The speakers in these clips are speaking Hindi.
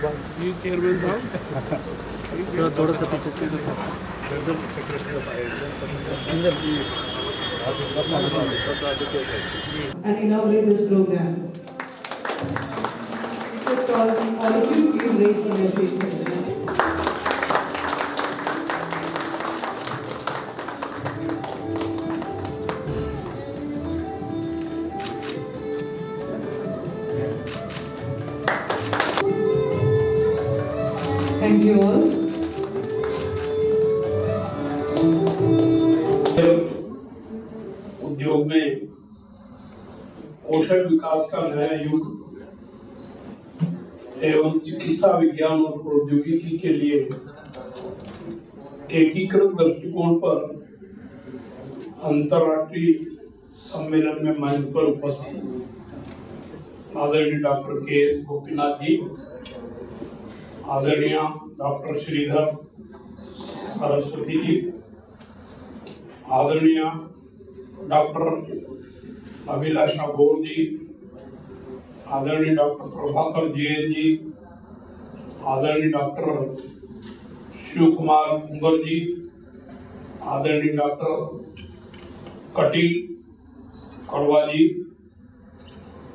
ये चेयरमैन साहब थोड़ा सा पीछे से and inaugurate this program. First all of you, please raise from your seats. Thank you all. उद्योग में कौशल विकास का नया युग एवं चिकित्सा विज्ञान और प्रौद्योगिकी के लिए एकीकृत दृष्टिकोण पर अंतर्राष्ट्रीय सम्मेलन में मंच पर उपस्थित आदरणीय डॉक्टर के गोपीनाथ जी, आदरणीय डॉक्टर श्रीधर सरस्वती जी, आदरणीय डॉक्टर अभिलाषा गौड़ जी, आदरणीय डॉक्टर प्रभाकर जैन जी, आदरणीय डॉक्टर शिव कुमार कुंवर जी, आदरणीय डॉक्टर कटिल कड़वा जी,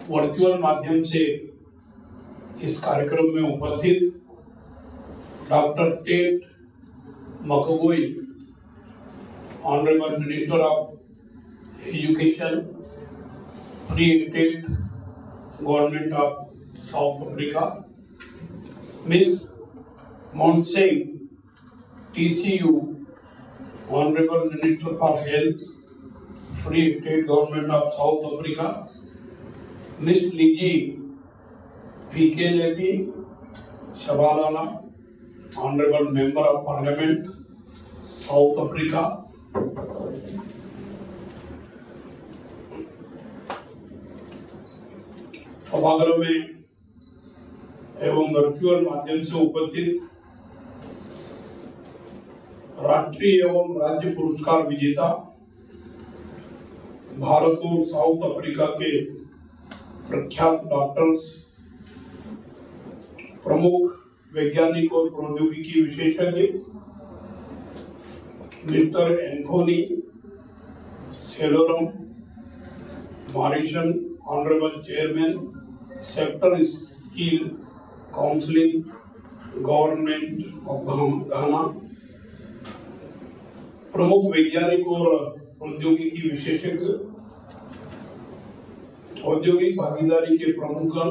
वर्चुअल माध्यम से इस कार्यक्रम में उपस्थित doctor Tate Makgoe, honourable minister of education, Free State government of South Africa, miss Montseng TCU, honourable minister for health, Free State government of South Africa, miss Lizzy PK Lepi Shabalala, honourable member of parliament South Africa, सभागृह में एवं वर्चुअल माध्यम से उपस्थित राष्ट्रीय एवं राज्य पुरस्कार विजेता भारत और साउथ अफ्रीका के प्रख्यात डॉक्टर्स, प्रमुख वैज्ञानिक और प्रौद्योगिकी विशेषज्ञ, mister Anthony Selorm Morrison, honourable chairman sector skill counselling government of Ghana, प्रमुख वैज्ञानिक और प्रौद्योगिकी विशेषज्ञ, औद्योगिक भागीदारी के प्रमुखगण,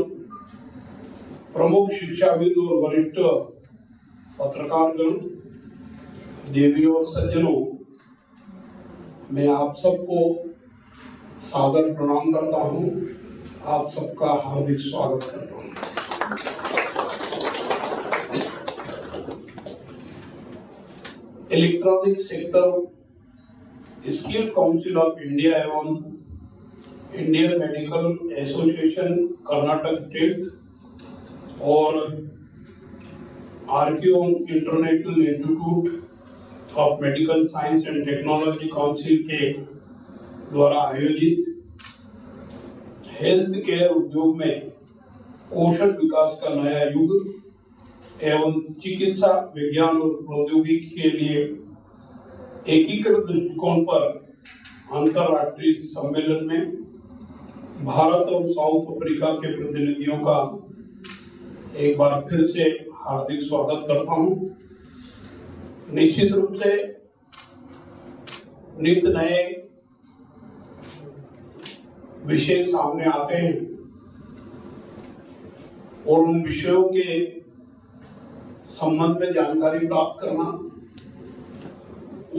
प्रमुख शिक्षाविद और वरिष्ठ पत्रकारगण, देवियों और सज्जनों, मैं आप सबको सादर प्रणाम करता हूं, आप सबका हार्दिक स्वागत करता हूं। Electronic sector skill council of India एवं Indian medical association Karnataka state और आर्कियोन international institute of medical science and technology council के द्वारा आयोजित हेल्थ केयर उद्योग में कौशल विकास का नया युग एवं चिकित्सा विज्ञान और प्रौद्योगिकी के लिए एकीकृत दृष्टिकोण पर अंतर्राष्ट्रीय सम्मेलन में भारत और साउथ अफ्रीका के प्रतिनिधियों का एक बार फिर से हार्दिक स्वागत करता हूं। निश्चित रूप से नित्य नए विषय सामने आते हैं और उन विषयों के संबंध में जानकारी प्राप्त करना,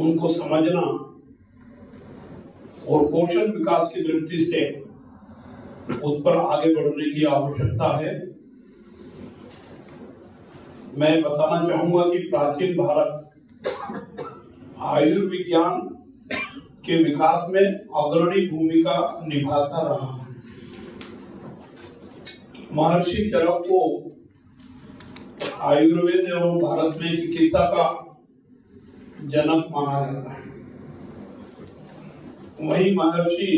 उनको समझना और कौशल विकास की दृष्टि से उस पर आगे बढ़ने की आवश्यकता है। मैं बताना चाहूंगा कि प्राचीन भारत आयुर्विज्ञान के विकास में अग्रणी भूमिका निभाता रहा है। महर्षि चरक को आयुर्वेद एवं भारत में चिकित्सा का जनक माना जाता है। वहीं महर्षि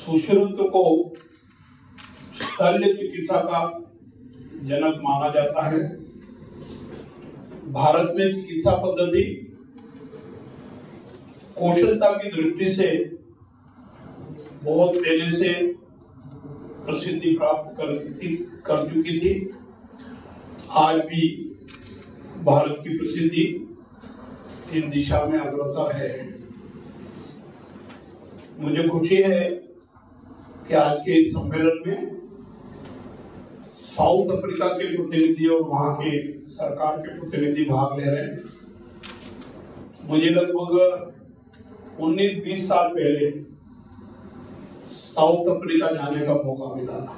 सुश्रुत को शल्य चिकित्सा का जनक माना जाता है। भारत में चिकित्सा पद्धति कौशलता की दृष्टि से बहुत पहले से प्रसिद्धि प्राप्त कर चुकी थी। आज भी भारत की प्रसिद्धि इस दिशा में अग्रसर है। मुझे खुशी है कि आज के इस सम्मेलन में साउथ अफ्रीका के प्रतिनिधि और वहां के सरकार के प्रतिनिधि भाग ले रहे हैं। मुझे लगभग 19-20 साल पहले साउथ अफ्रीका जाने का मौका मिला था।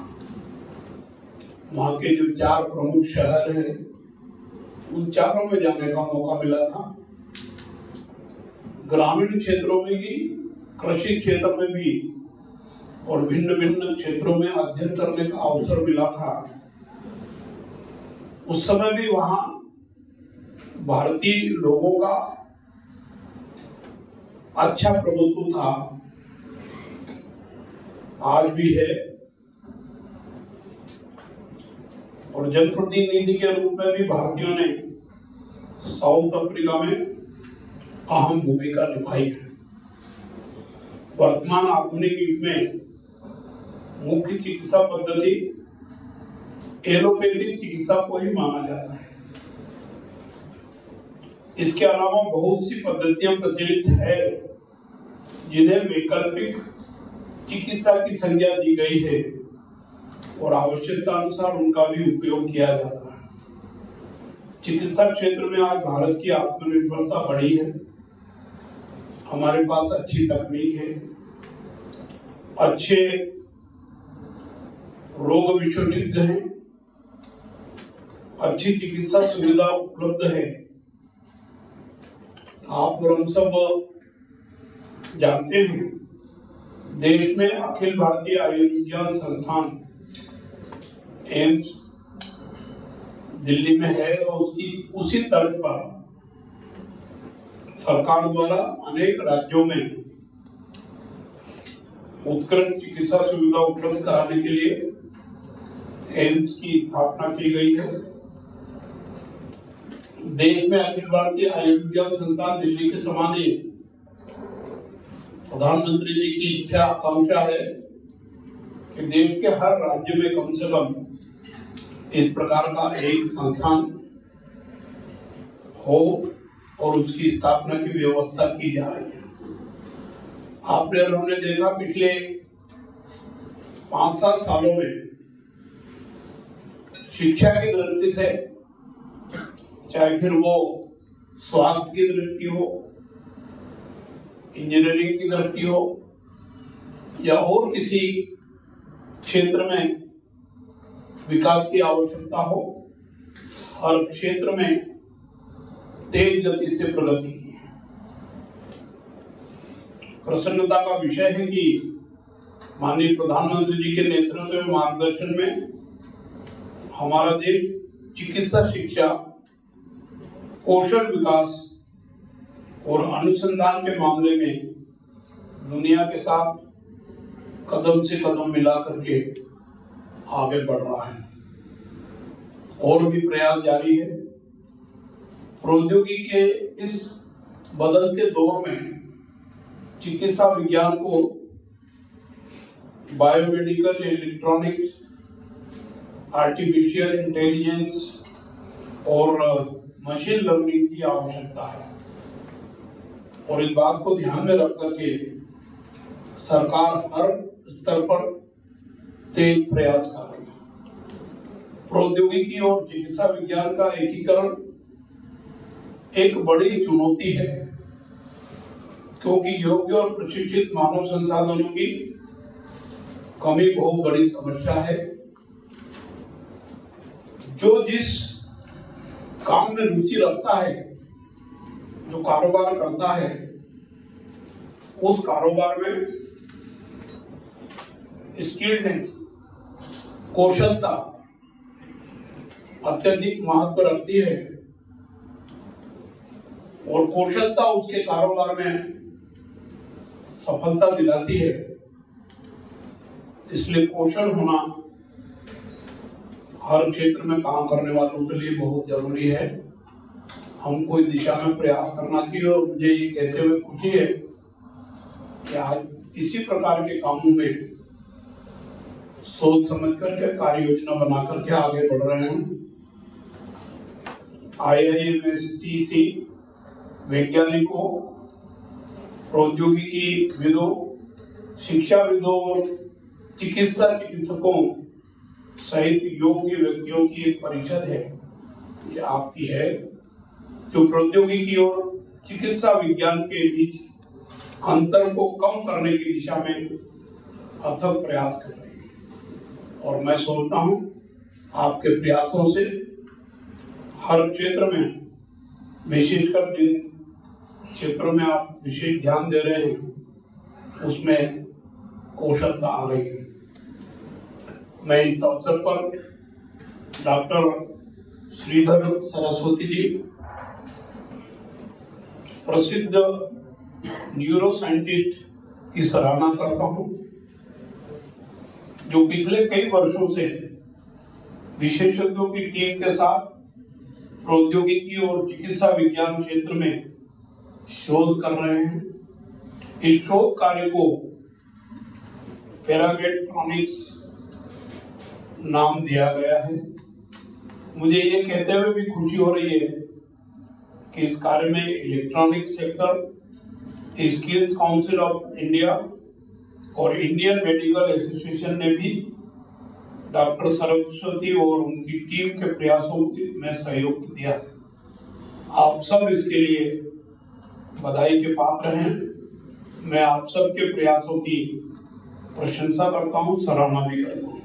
वहां के जो 4 प्रमुख शहर हैं उन चारों में जाने का मौका मिला था। ग्रामीण क्षेत्रों में भी, कृषि क्षेत्र में भी और भिन्न भिन्न क्षेत्रों में अध्ययन करने का अवसर मिला था। उस समय भी वहां भारतीय लोगों का अच्छा प्रभुत्व था, आज भी है। और जनप्रतिनिधि के रूप में भी भारतीयों ने साउथ अफ्रीका में अहम भूमिका निभाई है। वर्तमान आधुनिक युग में मुख्य चिकित्सा पद्धति एलोपैथिक चिकित्सा को ही माना जाता है। इसके अलावा बहुत सी पद्धतियां प्रचलित है जिन्हें वैकल्पिक चिकित्सा की संज्ञा दी गई है और आवश्यकता अनुसार उनका भी उपयोग किया जाता है। चिकित्सा क्षेत्र में आज भारत की आत्मनिर्भरता बढ़ी है। हमारे पास अच्छी तकनीक है, अच्छे रोग विशेषज्ञ हैं, अच्छी चिकित्सा सुविधा उपलब्ध है। आप और हम सब जानते हैं, देश में अखिल भारतीय आयुर्विज्ञान संस्थान एम्स दिल्ली में है और उसकी उसी तर्ज पर सरकार द्वारा अनेक राज्यों में उत्कृष्ट चिकित्सा सुविधा उपलब्ध कराने के लिए एम्स की स्थापना की गई है। देश में अखिल भारतीय आयुर्विज्ञान संस्थान दिल्ली के समान ही प्रधानमंत्री जी की इच्छा आकांक्षा है कि देश के हर राज्य में कम से कम इस प्रकार का एक संस्थान हो और उसकी स्थापना की व्यवस्था की जा रही है। आपने और हमने देखा पिछले 5-7 सालों में शिक्षा की दृष्टि से, चाहे फिर वो स्वास्थ्य की दृष्टि हो, इंजीनियरिंग की दृष्टि हो या और किसी क्षेत्र में विकास की आवश्यकता हो, हर क्षेत्र में तेज गति से प्रगति की है। प्रसन्नता का विषय है कि माननीय प्रधानमंत्री जी के नेतृत्व में मार्गदर्शन में हमारा देश चिकित्सा शिक्षा, कौशल विकास और अनुसंधान के मामले में दुनिया के साथ कदम से कदम मिला करके आगे बढ़ रहा है। और भी प्रयास जारी है। प्रौद्योगिकी के इस बदलते दौर में चिकित्सा विज्ञान को बायोमेडिकल, इलेक्ट्रॉनिक्स, आर्टिफिशियल इंटेलिजेंस और मशीन लर्निंग की आवश्यकता है। और इस बात को ध्यान में रख करके सरकार हर स्तर पर तेज प्रयास कर रही है। प्रौद्योगिकी और चिकित्सा विज्ञान का एकीकरण एक बड़ी चुनौती है, क्योंकि योग्य और प्रशिक्षित मानव संसाधनों की कमी बहुत बड़ी समस्या है। जो जिस काम में रुचि रखता है, जो कारोबार करता है, उस कारोबार में स्किल्डनेस, कौशलता अत्यधिक महत्व रखती है और कौशलता उसके कारोबार में सफलता दिलाती है। इसलिए कौशल होना हर क्षेत्र में काम करने वालों के लिए बहुत जरूरी है। हम कोई दिशा में प्रयास करना चाहिए और मुझे ये कहते हुए खुशी है कि आज इसी प्रकार के कामों में सोच समझ करके कार्य योजना बना करके आगे बढ़ रहे हैं। IIMSTC वैज्ञानिकों, प्रौद्योगिकी विदों, शिक्षाविदों और चिकित्सकों सहित योग्य व्यक्तियों की एक परिषद है, ये आपकी है, जो प्रौद्योगिकी और चिकित्सा विज्ञान के बीच अंतर को कम करने की दिशा में अथक प्रयास कर रही है। और मैं सोचता हूँ आपके प्रयासों से हर क्षेत्र में, विशेषकर जिन क्षेत्रों में आप विशेष ध्यान दे रहे हैं उसमें कौशलता आ रही है। मैं इस अवसर पर डॉक्टर श्रीधर सरस्वती जी, प्रसिद्ध न्यूरो साइंटिस्ट की सराहना करता हूं, जो पिछले कई वर्षों से विशेषज्ञों की टीम के साथ प्रौद्योगिकी और चिकित्सा विज्ञान क्षेत्र में शोध कर रहे हैं। इस शोध कार्य को पैरामेट्रॉनिक्स नाम दिया गया है। मुझे ये कहते हुए भी खुशी हो रही है कि इस कार्य में electronic sector, skills council of India और इंडियन मेडिकल एसोसिएशन ने भी डॉक्टर सरस्वती और उनकी टीम के प्रयासों में सहयोग दिया। आप सब इसके लिए बधाई के पात्र हैं। मैं आप सब के प्रयासों की प्रशंसा करता हूं, सराहना भी करता हूं।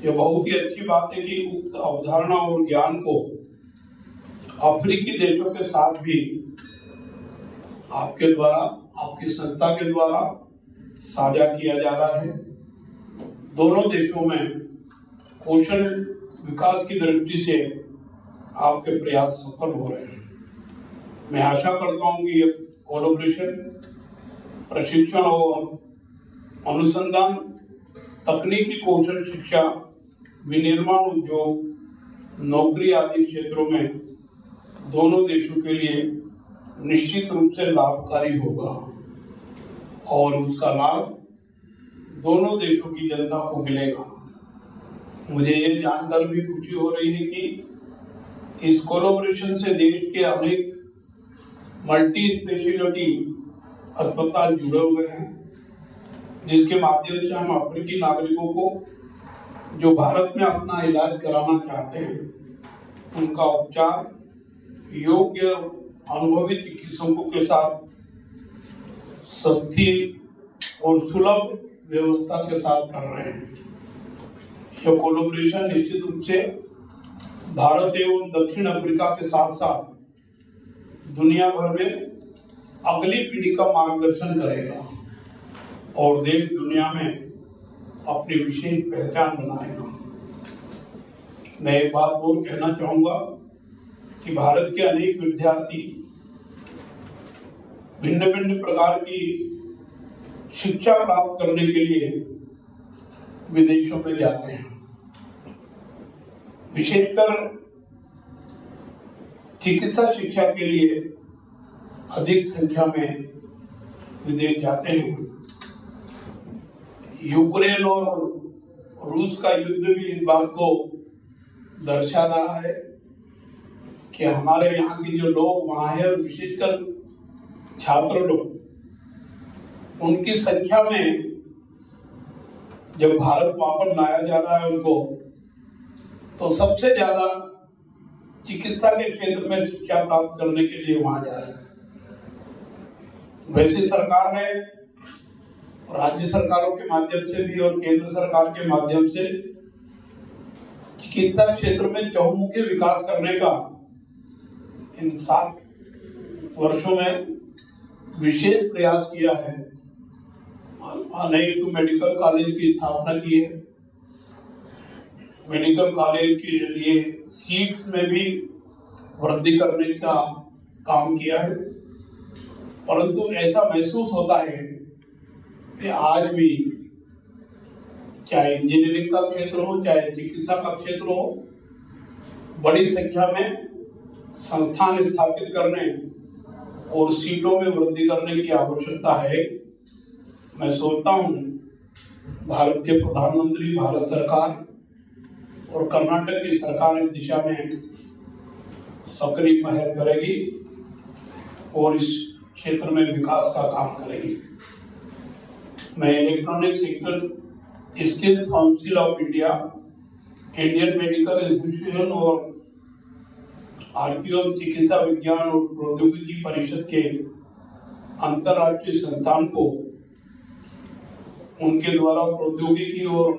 ये बहुत ही अच्छी बात है कि उक्त अवधारणा और ज्ञान को अफ्रीकी देशों के साथ भी आपके द्वारा, आपकी संस्था के द्वारा साझा किया जा रहा है। दोनों देशों में कौशल विकास की दृष्टि से आपके प्रयास सफल हो रहे हैं। मैं आशा करता हूं कि ये कोलैबोरेशन, प्रशिक्षण और अनुसंधान, तकनीकी कौशल शिक्षा, विनिर्माण उद्योग, नौकरी आदि क्षेत्रों में दोनों देशों के लिए निश्चित रूप से लाभकारी होगा और उसका लाभ दोनों देशों की जनता को मिलेगा। मुझे ये जानकर भी खुशी हो रही है कि इस कोलैबोरेशन से देश के अनेक मल्टी स्पेशलिटी अस्पताल जुड़े हुए हैं, जिसके माध्यम से हम अफ्रीकी नागरिकों को जो भारत में अपना इलाज कराना चाहते हैं, उनका उपचार योग्य अनुभवी चिकित्सकों के साथ सस्ती और सुलभ व्यवस्था के साथ कर रहे हैं। यह कोलैबोरेशन निश्चित रूप से भारत एवं दक्षिण अफ्रीका के साथ साथ दुनिया भर में अगली पीढ़ी का मार्गदर्शन करेगा और देश दुनिया में अपनी विशेष पहचान बनाएगा। मैं एक बात और कहना चाहूंगा कि भारत के अनेक विद्यार्थी भिन्न भिन्न प्रकार की शिक्षा प्राप्त करने के लिए विदेशों में जाते हैं। विशेषकर चिकित्सा शिक्षा के लिए अधिक संख्या में विदेश जाते हैं। यूक्रेन और रूस का युद्ध भी इस बात को दर्शा रहा है कि हमारे यहाँ के जो लोग वहाँ है, विशेषकर छात्र लोग, उनकी संख्या में जब भारत वापस लाया जा रहा है उनको, तो सबसे ज्यादा चिकित्सा के क्षेत्र में शिक्षा प्राप्त करने के लिए वहां जा रहे हैं। वैसे सरकार ने राज्य सरकारों के माध्यम से भी और केंद्र सरकार के माध्यम से चिकित्सा क्षेत्र में चहुमुखी विकास करने का इन 7 वर्षों में विशेष प्रयास किया है। अनेक मेडिकल कॉलेज की स्थापना की है। मेडिकल कॉलेज के लिए सीट्स में भी वृद्धि करने का काम किया है, परंतु ऐसा महसूस होता है कि आज भी चाहे इंजीनियरिंग का क्षेत्र हो, चाहे चिकित्सा का क्षेत्र हो, बड़ी संख्या में संस्थान स्थापित करने और सीटों में वृद्धि करने की आवश्यकता है। मैं सोचता हूँ भारत के प्रधानमंत्री, भारत सरकार और कर्नाटक की सरकार इस दिशा में सक्रिय पहल करेगी और इस क्षेत्र में विकास का काम करेगी। मैं electronic sector skill council of India, Indian medical association और भारतीय चिकित्सा विज्ञान और प्रौद्योगिकी परिषद के अंतर्राष्ट्रीय संस्थान को उनके द्वारा प्रौद्योगिकी और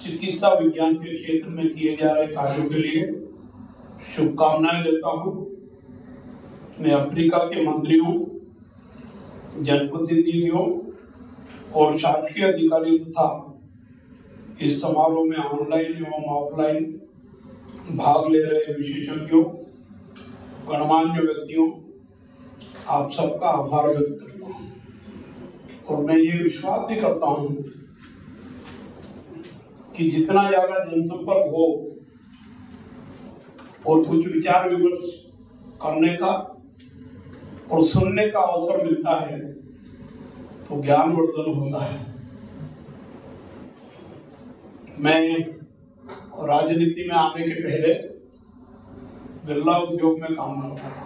चिकित्सा विज्ञान के क्षेत्र में किए जा रहे कार्यों के लिए शुभकामनाएं देता हूं। मैं अफ्रीका के मंत्रियों, जनप्रतिनिधियों और शासकीय अधिकारियों तथा इस समारोह में ऑनलाइन एवं ऑफलाइन भाग ले रहे विशेषज्ञों, गणमान्य व्यक्तियों, आप सबका आभार व्यक्त करता हूं और मैं ये विश्वास भी करता हूं कि जितना ज्यादा जनसंपर्क हो और कुछ विचार विमर्श करने का और सुनने का अवसर मिलता है तो ज्ञानवर्धन होता है। मैं राजनीति में आने के पहले बिरला उद्योग में काम करता था।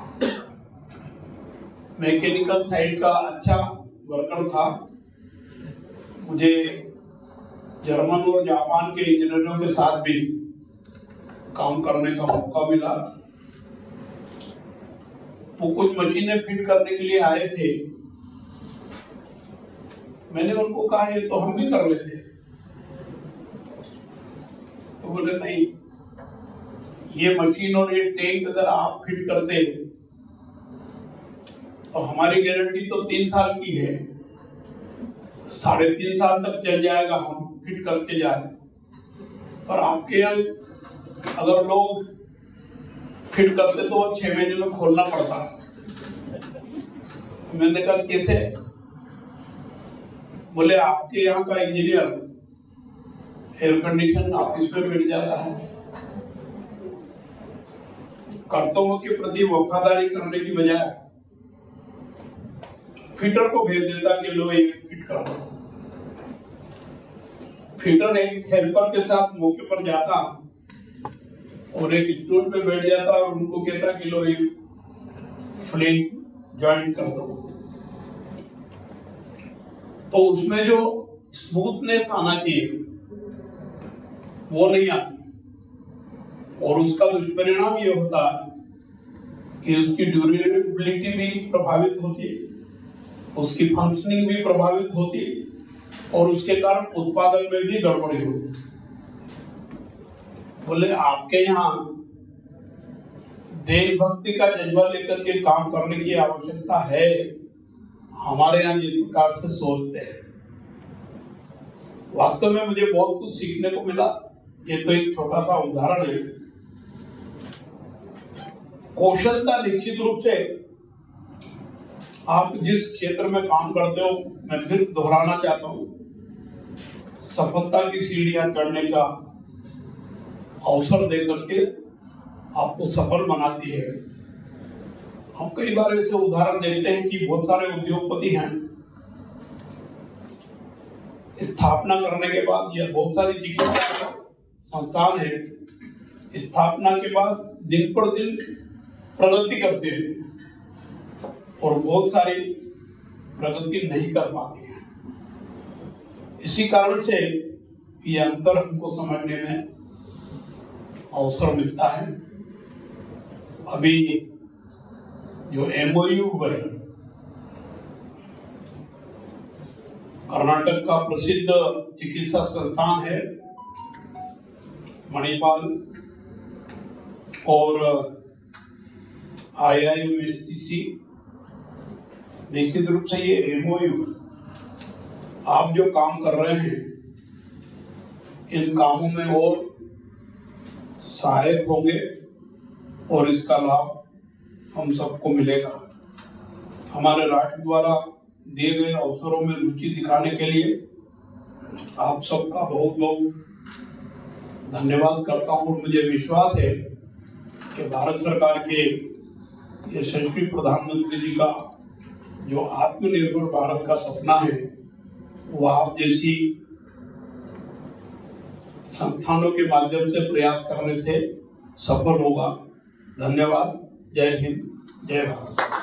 मैकेनिकल साइड का अच्छा वर्कर था। मुझे जर्मन और जापान के इंजीनियरों के साथ भी काम करने का मौका मिला। वो कुछ मशीनें फिट करने के लिए आए थे। मैंने उनको कहा ये तो हम भी कर लेते, तो बोले नहीं, ये मशीन और ये टैंक अगर आप फिट करते तो हमारी गारंटी तो 3 साल की है, 3.5 साल तक चल जाएगा, हम फिट करके जाए। पर आपके यहाँ अगर लोग फिट करते तो 6 महीने में खोलना पड़ता। मैंने कहा कैसे? बोले आपके यहाँ का इंजीनियर एयर कंडीशन ऑफिस में बैठ जाता है, कर्तव्यों के प्रति वफादारी करने की बजाय फिटर को भेज देता कि लो ये फिट कर दो। फिटर एक हेल्पर के साथ मौके पर जाता और एक स्टूल पे बैठ जाता और उनको कहता कि लो ये फ्लेम ज्वाइन कर दो। तो उसमें जो स्मूथनेस आना चाहिए वो नहीं आती और उसका दुष्परिणाम ये होता है कि उसकी ड्यूरेबिलिटी भी प्रभावित होती, उसकी फंक्शनिंग भी प्रभावित होती और उसके कारण उत्पादन में भी गड़बड़ी होती। बोले आपके यहाँ देशभक्ति का जज्बा लेकर के काम करने की आवश्यकता है। हमारे यहाँ जिस प्रकार से सोचते हैं, वास्तव में मुझे बहुत कुछ सीखने को मिला। ये तो एक छोटा सा उदाहरण है। कौशलता निश्चित रूप से आप जिस क्षेत्र में काम करते हो, मैं फिर दोहराना चाहता हूं, सफलता की सीढ़ियां चढ़ने का अवसर देकर के आपको सफल बनाती है। हम कई बार ऐसे उदाहरण देखते हैं कि बहुत सारे उद्योगपति हैं, स्थापना करने के बाद या बहुत सारी चिकित्सा संस्थान है, स्थापना के बाद दिन पर दिन प्रगति करते हैं और बहुत सारी प्रगति नहीं कर पाते हैं। इसी कारण से ये अंतर हमको समझने में अवसर मिलता है। अभी जो MOU हुआ है, कर्नाटक का प्रसिद्ध चिकित्सा संस्थान है मणिपाल और IIMSTC, निश्चित रूप से ये MOU आप जो काम कर रहे हैं इन कामों में और सहायक होंगे और इसका लाभ हम सबको मिलेगा। हमारे राष्ट्र द्वारा दिए गए अवसरों में रुचि दिखाने के लिए आप सबका बहुत बहुत धन्यवाद करता हूँ। मुझे विश्वास है कि भारत सरकार के यशस्वी प्रधानमंत्री जी का जो आत्मनिर्भर भारत का सपना है वो आप जैसी संस्थानों के माध्यम से प्रयास करने से सफल होगा। धन्यवाद। जय हिंद, जय भारत।